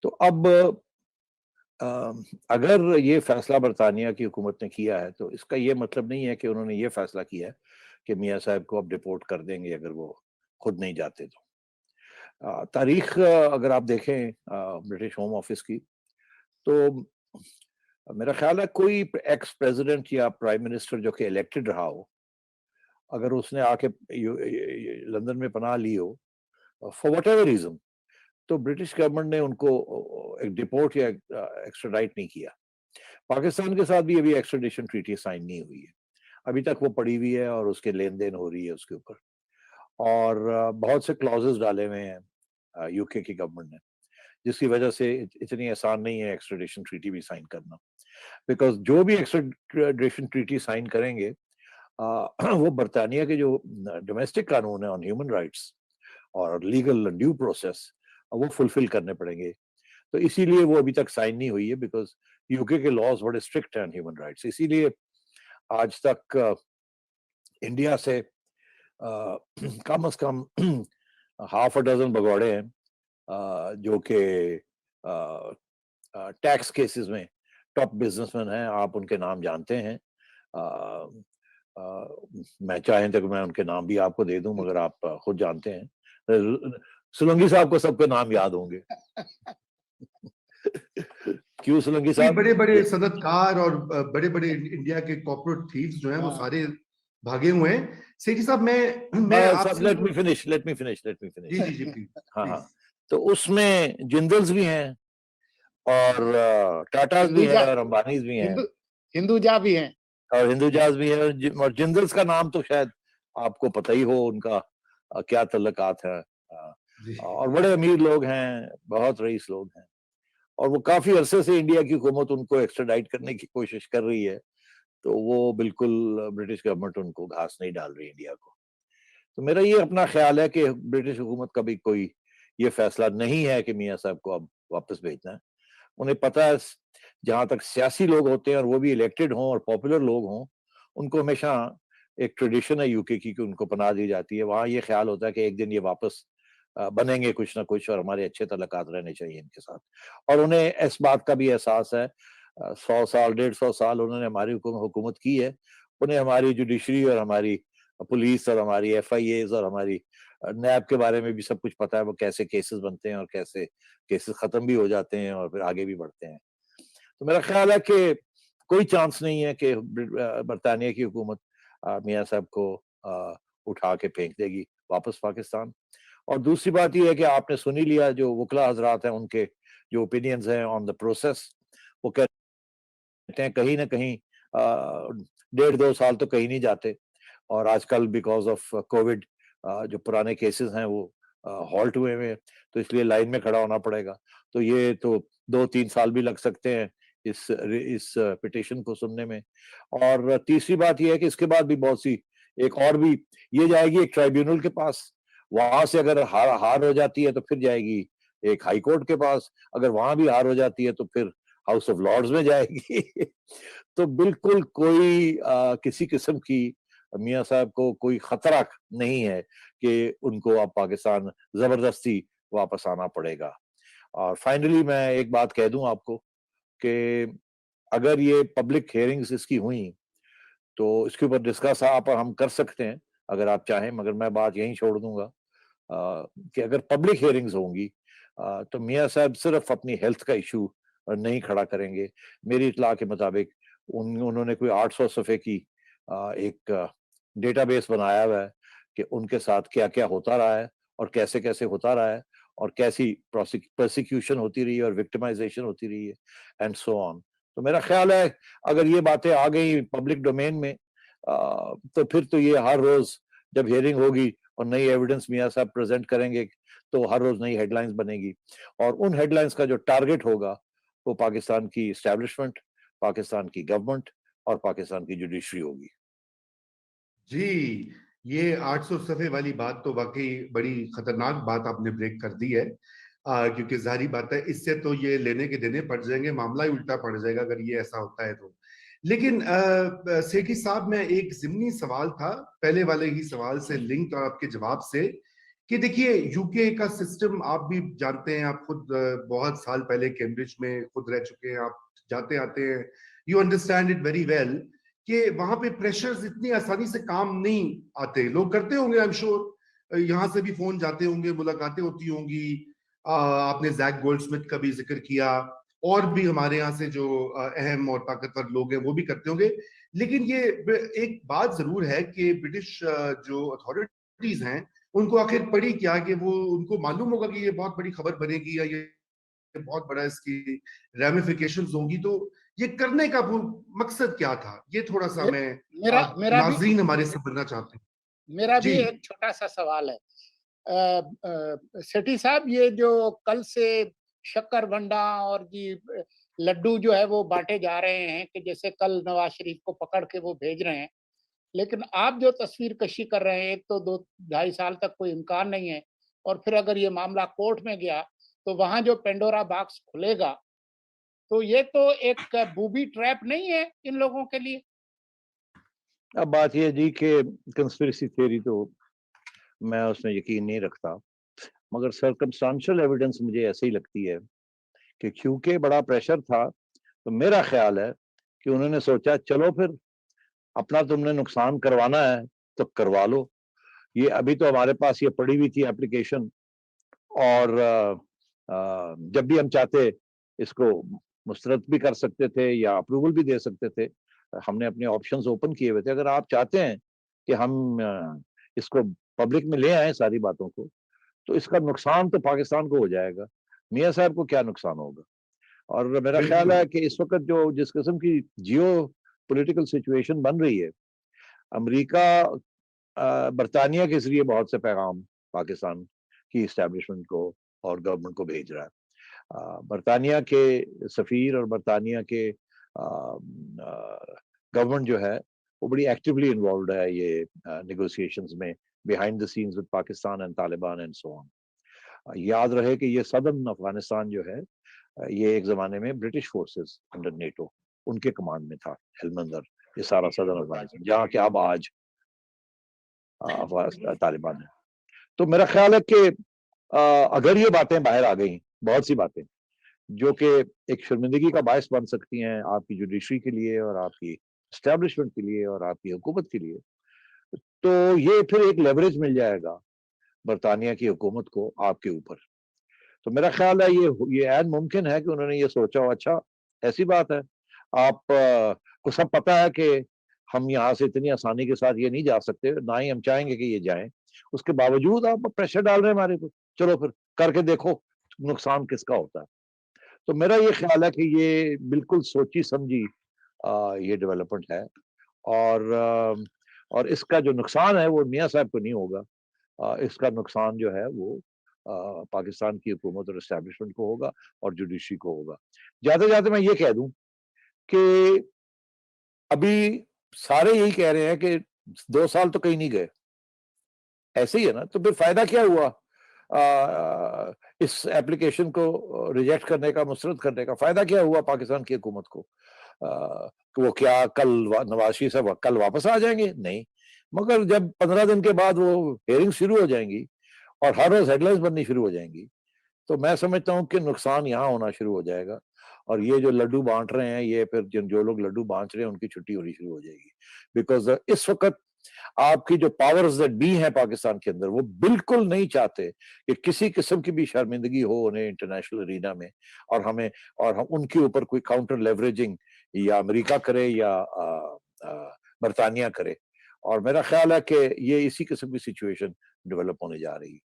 تو اب اگر یہ فیصلہ برطانیہ کی حکومت نے کیا ہے تو اس کا یہ مطلب نہیں ہے کہ انہوں نے یہ فیصلہ کیا ہے کہ میاں صاحب کو اب ڈپورٹ کر دیں گے اگر وہ خود نہیں جاتے تو۔ تاریخ اگر آپ دیکھیں برٹش ہوم آفس کی، تو میرا خیال ہے کوئی ایکس پریزیڈنٹ یا پرائم منسٹر جو کہ الیکٹڈ رہا ہو، اگر اس نے آ کے لندن میں پناہ لی ہو فار واٹ ایور ریزن، تو برٹش گورنمنٹ نے ان کو ایک ڈپورٹ یا ایکسٹراڈائٹ نہیں کیا۔ پاکستان کے ساتھ بھی ابھی ایکسٹریڈیشن ٹریٹی سائن نہیں ہوئی ہے، ابھی تک وہ پڑی ہوئی ہے اور اس کے لین دین ہو رہی ہے اس کے اوپر، اور بہت سے کلازز ڈالے ہوئے ہیں یو کے کی گورنمنٹ نے، جس کی وجہ سے اتنی آسان نہیں ہے ایکسٹریڈیشن ٹریٹی بھی سائن کرنا، بیکاز جو بھی ایکسٹریڈیشن ٹریٹی سائن کریں گے وہ برطانیہ کے جو ڈومیسٹک قانون ہیں آن ہیومن رائٹس اور لیگل ڈیو پروسیس وہ فلفل کرنے پڑیں گے، تو اسی لیے وہ ابھی تک سائن نہیں ہوئی ہے، بیکاز یو کے لاز بڑے اسٹرکٹ ہیں آن ہیومن رائٹس۔ اسی لیے آج تک انڈیا سے کم از کم ہاف اے ڈزن بگوڑے ہیں جو کہ ٹیکس کیسز میں ٹاپ بزنس مین ہیں، آپ ان کے نام جانتے ہیں، میں چاہیں تو میں ان کے نام بھی آپ کو دے دوں مگر آپ خود جانتے ہیں، سولنگی صاحب کو سب کے نام یاد ہوں گے۔ کیوں سولنگی صاحب؟ بڑے بڑے صنعت کار اور بڑے بڑے انڈیا کے کارپوریٹ تھیوز جو ہیں وہ سارے بھاگے ہوئے ہیں۔ سیٹھی صاحب میں آپ سے لیٹ می فنش جی جی جی پلیز۔ ہاں ہاں، تو اس میں جندلز بھی ہیں اور ٹاٹاز بھی ہیں اور امبانیز بھی ہیں، ہندوجا بھی ہیں اور ہندوجاز بھی ہیں، اور جندلز کا نام تو شاید آپ کو پتہ ہی ہو ان کا کیا تعلقات ہیں، اور بڑے امیر لوگ ہیں، بہت رئیس لوگ ہیں، اور وہ کافی عرصے سے انڈیا کی حکومت ان کو ایکسٹراڈائٹ کرنے کی کوشش کر رہی ہے، تو وہ بالکل برٹش گورنمنٹ ان کو گھاس نہیں ڈال رہی انڈیا کو۔ تو میرا یہ اپنا خیال ہے کہ برٹش حکومت کا بھی کوئی یہ فیصلہ نہیں ہے کہ میاں صاحب کو اب واپس بھیجنا ہے۔ انہیں پتہ ہے جہاں تک سیاسی لوگ ہوتے ہیں اور وہ بھی الیکٹڈ ہوں اور پاپولر لوگ ہوں، ان کو ہمیشہ ایک ٹریڈیشن ہے یو کے کی کہ ان کو پناہ دی جاتی ہے، وہاں یہ خیال ہوتا ہے کہ ایک دن یہ واپس بنیں گے کچھ نہ کچھ اور ہمارے اچھے تعلقات رہنے چاہیے ان کے ساتھ، اور انہیں اس بات کا بھی احساس ہے، 100 سال 150 سال انہوں نے ہماری حکومت کی ہے، انہیں ہماری جوڈیشری اور ہماری پولیس اور ہماری ایف آئی ایز اور ہماری نیب کے بارے میں بھی سب کچھ پتا ہے، وہ کیسے کیسز بنتے ہیں اور کیسے کیسز ختم بھی ہو جاتے ہیں اور پھر آگے بھی بڑھتے ہیں۔ تو میرا خیال ہے کہ کوئی چانس نہیں ہے کہ برطانیہ کی حکومت میاں صاحب کو اٹھا کے پھینک دے گی واپس پاکستان۔ اور دوسری بات یہ ہے کہ آپ نے سنی لیا جو وکلا حضرات ہیں ان کے جو اوپینینز ہیں آن دا پروسیس، وہ کہتے ہیں کہیں نہ کہیں 1.5-2 سال تو کہیں نہیں جاتے، اور آج کل بیکاز آف کووڈ جو پرانے کیسز ہیں وہ ہالٹ ہوئے ہوئے، تو اس لیے لائن میں کھڑا ہونا پڑے گا، تو یہ تو 2-3 سال بھی لگ سکتے ہیں اس پٹیشن کو سننے میں۔ اور تیسری بات یہ ہے کہ اس کے بعد بھی بہت سی ایک اور بھی یہ جائے گی ایک ٹرائیبیونل کے پاس، وہاں سے اگر ہار ہو جاتی ہے تو پھر جائے گی ایک ہائی کورٹ کے پاس، اگر وہاں بھی ہار ہو جاتی ہے تو پھر ہاؤس آف لارڈز میں جائے گی۔ تو بالکل کوئی کسی قسم کی میاں صاحب کو کوئی خطرہ نہیں ہے کہ ان کو اب پاکستان زبردستی واپس آنا پڑے گا۔ اور فائنلی میں ایک بات کہہ دوں آپ کو کہ اگر یہ پبلک ہیئرنگز اس کی ہوئیں تو اس کے اوپر ڈسکس آپ اور ہم کر سکتے ہیں اگر آپ چاہیں، مگر میں بات یہیں چھوڑ دوں گا کہ اگر پبلک ہیئرنگز ہوں گی تو میاں صاحب صرف اپنی ہیلتھ کا ایشو نہیں کھڑا کریں گے۔ میری اطلاع کے مطابق انہوں نے کوئی 800 صفحے کی ایک ڈیٹا بیس بنایا ہوا ہے کہ ان کے ساتھ کیا کیا ہوتا رہا ہے اور کیسے کیسے ہوتا رہا ہے اور کیسی پرسیکیوشن ہوتی رہی ہے اور وکٹمائزیشن ہوتی رہی ہے اینڈ سو آن۔ تو میرا خیال ہے اگر یہ باتیں آ گئی پبلک ڈومین میں تو پھر تو یہ ہر روز جب ہیئرنگ ہوگی اور نئی ایویڈنس میاں صاحب پریزنٹ کریں گے تو ہر روز نئی ہیڈ لائنز بنے گی، اور ان ہیڈ لائنز کا جو ٹارگٹ ہوگا وہ پاکستان کی اسٹیبلشمنٹ، پاکستان کی گورنمنٹ اور پاکستان کی جوڈیشری ہوگی۔ جی، یہ 800 صفحے والی بات تو واقعی بڑی خطرناک بات آپ نے بریک کر دی ہے، کیونکہ ظاہری بات ہے اس سے تو یہ لینے کے دینے پڑ جائیں گے، معاملہ ہی الٹا پڑ جائے گا اگر یہ ایسا ہوتا ہے تو۔ لیکن سیٹھی صاحب میں ایک ضمنی سوال تھا پہلے والے ہی سوال سے لنک اور آپ کے جواب سے کہ دیکھیے UK کا سسٹم آپ بھی جانتے ہیں، آپ خود بہت سال پہلے کیمبرج میں خود رہ چکے ہیں، آپ جاتے آتے ہیں، you understand it very well کہ وہاں پہ پریشرز اتنی آسانی سے کام نہیں آتے. لوگ کرتے ہوں گے آئی ایم شیور، یہاں سے بھی فون جاتے ہوں گے، ملاقاتیں ہوتی ہوں گی. آپ نے زیک گولڈ سمتھ کا بھی ذکر کیا، اور بھی ہمارے یہاں سے جو اہم اور طاقتور لوگ ہیں وہ بھی کرتے ہوں گے. لیکن یہ ایک بات ضرور ہے کہ برٹش جو اتھارٹیز ہیں ان کو آخر پڑی کیا کہ وہ ان کو معلوم ہوگا کہ یہ بہت بڑی خبر بنے گی یا یہ بہت بڑا اس کی ریمیفیکیشنز ہوں گی، تو یہ کرنے کا مقصد کیا تھا؟ یہ تھوڑا سا میں میرا بھی ناظرین ہمارے سے بننا چاہتے ہیں. میرا بھی جی ایک چھوٹا سا سوال ہے سیٹھی صاحب، یہ جو کل سے شکر بنڈا اور جی لڈو جو ہے وہ بانٹے جا رہے ہیں کہ جیسے کل نواز شریف کو پکڑ کے وہ بھیج رہے ہیں، لیکن آپ جو تصویر کشی کر رہے ہیں، ایک تو 2-2.5 سال تک کوئی امکان نہیں ہے، اور پھر اگر یہ معاملہ کورٹ میں گیا تو وہاں جو پینڈورا باکس کھلے گا، تو یہ تو ایک بوبی ٹریپ نہیں ہے ان لوگوں کے لیے؟ اب بات یہ جی کہ کنسپریسی تھیوری تو میں اس میں یقین نہیں رکھتا، مگر سرکمسٹانشل ایویڈنس مجھے ایسے ہی لگتی ہے کہ کیونکہ بڑا پریشر تھا تو میرا خیال ہے کہ انہوں نے سوچا چلو پھر اپنا تم نے نقصان کروانا ہے تو کروا لو. یہ ابھی تو ہمارے پاس یہ پڑی ہوئی تھی اپلیکیشن، اور جب بھی ہم چاہتے اس کو مسترد بھی کر سکتے تھے یا اپروول بھی دے سکتے تھے. ہم نے اپنے آپشنز اوپن کیے ہوئے تھے. اگر آپ چاہتے ہیں کہ ہم اس کو پبلک میں لے آئیں ساری باتوں کو، تو اس کا نقصان تو پاکستان کو ہو جائے گا، میاں صاحب کو کیا نقصان ہوگا؟ اور میرا خیال ہے کہ اس وقت جو جس قسم کی جیو پولیٹیکل سچویشن بن رہی ہے، امریکہ برطانیہ کے ذریعے بہت سے پیغام پاکستان کی اسٹیبلشمنٹ کو اور گورنمنٹ کو بھیج رہا ہے. برطانیہ کے سفیر اور برطانیہ کے گورنمنٹ جو ہے وہ بڑی ایکٹیولی انوالوڈ ہے یہ نیگوسیشنز میں، behind the scenes with Pakistan and Taliban and so on. یاد رہے کہ یہ صدرن افغانستان جو ہے یہ ایک زمانے میں برٹش فورسز انڈر نیٹو ان کے کمانڈ میں تھا، ہیلمندر، یہ سارا صدرن افغانستان جہاں کہ اب آج طالبان ہے. تو میرا خیال ہے کہ اگر یہ باتیں باہر آ گئیں، بہت سی باتیں جو کہ ایک شرمندگی کا باعث بن سکتی ہیں آپ کی جوڈیشری کے لیے اور آپ کی اسٹیبلشمنٹ کے لیے اور آپ کی حکومت کے لیے، تو یہ پھر ایک لیوریج مل جائے گا برطانیہ کی حکومت کو آپ کے اوپر. تو میرا خیال ہے یہ عین ممکن ہے کہ انہوں نے یہ سوچا ہو اچھا ایسی بات ہے، آپ کو سب پتا ہے کہ ہم یہاں سے اتنی آسانی کے ساتھ یہ نہیں جا سکتے، نہ ہی ہم چاہیں گے کہ یہ جائیں، اس کے باوجود آپ پریشر ڈال رہے ہیں ہمارے کو، چلو پھر کر کے دیکھو نقصان کس کا ہوتا ہے. تو میرا یہ خیال ہے کہ یہ بالکل سوچی سمجھی یہ ڈیولپمنٹ ہے، اور اس کا جو نقصان ہے وہ میاں صاحب کو نہیں ہوگا، اس کا نقصان جو ہے وہ پاکستان کی حکومت اور اسٹیبلشمنٹ کو ہوگا اور جوڈیشری کو ہوگا. جاتے جاتے میں یہ کہہ دوں کہ ابھی سارے یہی کہہ رہے ہیں کہ 2 سال تو کہیں نہیں گئے، ایسے ہی ہے نا، تو پھر فائدہ کیا ہوا اس ایپلیکیشن کو ریجیکٹ کرنے کا، مسترد کرنے کا؟ فائدہ کیا ہوا پاکستان کی حکومت کو؟ کہ وہ کیا کل نواز شریف صاحب کل واپس آ جائیں گے؟ نہیں، مگر جب 15 دن کے بعد وہ ہیئرنگ شروع ہو جائیں گی اور ہر روز ہیڈ لائنز بننی شروع ہو جائیں گی، تو میں سمجھتا ہوں کہ نقصان یہاں ہونا شروع ہو جائے گا. اور یہ جو لڈو بانٹ رہے ہیں، یہ پھر جو لوگ لڈو بانٹ رہے ہیں ان کی چھٹی ہونی شروع ہو جائے گی. بیکاز اس وقت آپ کی جو پاورز دیٹ بی ہیں پاکستان کے اندر، وہ بالکل نہیں چاہتے کہ کسی قسم کی بھی شرمندگی ہو انہیں انٹرنیشنل ارینا میں، اور ہم ان کے اوپر کوئی کاؤنٹر لیوریجنگ یا امریکہ کرے یا برطانیہ کرے. اور میرا خیال ہے کہ یہ اسی قسم کی سچویشن ڈیولپ ہونے جا رہی ہے.